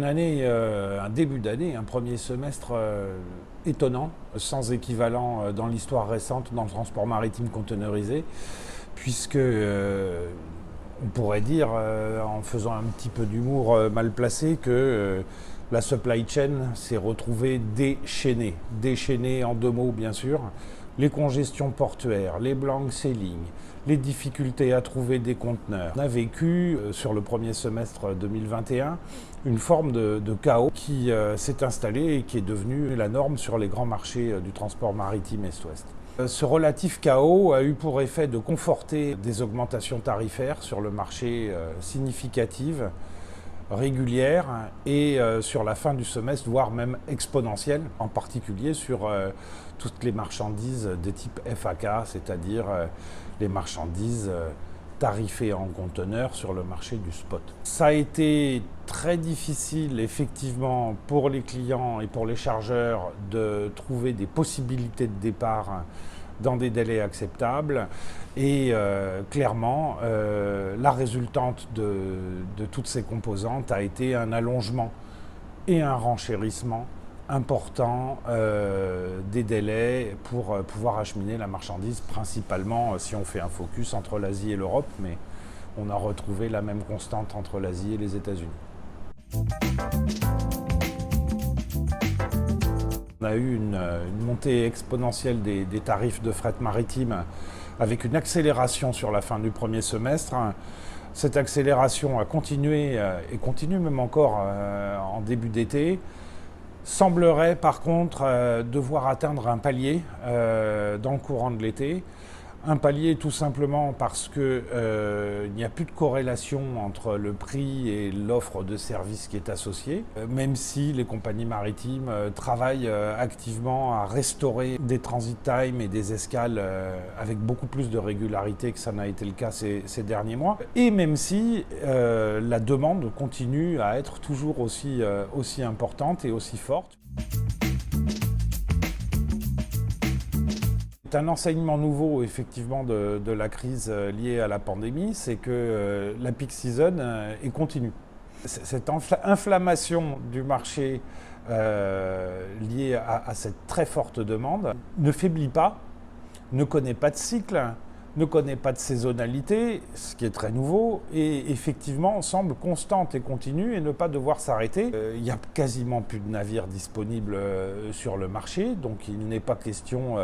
un début d'année, un premier semestre étonnant, sans équivalent dans l'histoire récente dans le transport maritime conteneurisé, puisque on pourrait dire, en faisant un petit peu d'humour mal placé, que la supply chain s'est retrouvée déchaînée. Déchaînée en deux mots, bien sûr. Les congestions portuaires, les blank sailings, les difficultés à trouver des conteneurs. On a vécu, sur le premier semestre 2021, une forme de chaos qui s'est installée et qui est devenue la norme sur les grands marchés du transport maritime Est-Ouest. Ce relatif chaos a eu pour effet de conforter des augmentations tarifaires sur le marché significatives, régulières et sur la fin du semestre, voire même exponentielles, en particulier sur toutes les marchandises de type FAK, c'est-à-dire les marchandises tarifées en conteneurs sur le marché du spot. Ça a été très difficile effectivement pour les clients et pour les chargeurs de trouver des possibilités de départ dans des délais acceptables et clairement la résultante de toutes ces composantes a été un allongement et un renchérissement important des délais pour pouvoir acheminer la marchandise, principalement si on fait un focus entre l'Asie et l'Europe, mais on a retrouvé la même constante entre l'Asie et les États-Unis. On a eu une montée exponentielle des tarifs de fret maritime avec une accélération sur la fin du premier semestre. Cette accélération a continué et continue même encore en début d'été. Semblerait par contre devoir atteindre un palier dans le courant de l'été. Un palier tout simplement parce qu'il n'y a plus de corrélation entre le prix et l'offre de services qui est associée, même si les compagnies maritimes travaillent activement à restaurer des transit time et des escales avec beaucoup plus de régularité que ça n'a été le cas ces derniers mois, et même si la demande continue à être toujours aussi importante et aussi forte. Un enseignement nouveau effectivement de la crise liée à la pandémie, c'est que la peak season est continue. Cette inflammation du marché liée à cette très forte demande ne faiblit pas, ne connaît pas de cycle, ne connaît pas de saisonnalité, ce qui est très nouveau, et effectivement semble constante et continue et ne pas devoir s'arrêter. Il n'y a quasiment plus de navires disponibles sur le marché, donc il n'est pas question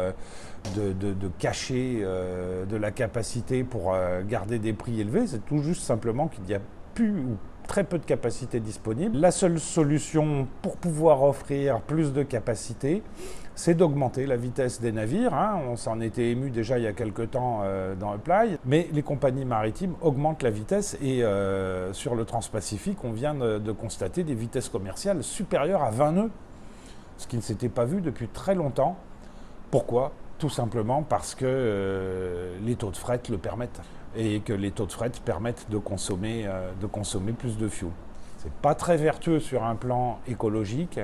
de cacher de la capacité pour garder des prix élevés, c'est tout juste simplement qu'il n'y a plus ou très peu de capacité disponible. La seule solution pour pouvoir offrir plus de capacité, c'est d'augmenter la vitesse des navires. On s'en était ému déjà il y a quelque temps dans Apply, mais les compagnies maritimes augmentent la vitesse et sur le Transpacifique, on vient de constater des vitesses commerciales supérieures à 20 nœuds, ce qui ne s'était pas vu depuis très longtemps. Pourquoi ? Tout simplement parce que les taux de fret le permettent et que les taux de fret permettent de consommer plus de fuel. C'est pas très vertueux sur un plan écologique.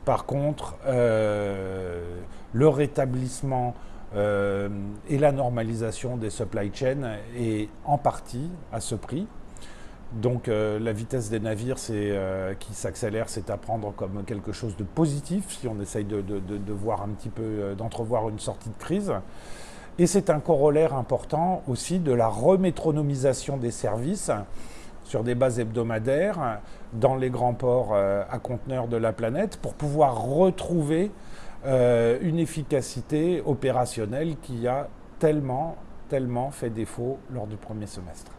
Par contre, le rétablissement et la normalisation des supply chains est en partie à ce prix. Donc la vitesse des navires qui s'accélère, c'est à prendre comme quelque chose de positif si on essaye de voir un petit peu, d'entrevoir une sortie de crise. Et c'est un corollaire important aussi de la remétronomisation des services sur des bases hebdomadaires dans les grands ports à conteneurs de la planète pour pouvoir retrouver une efficacité opérationnelle qui a tellement fait défaut lors du premier semestre.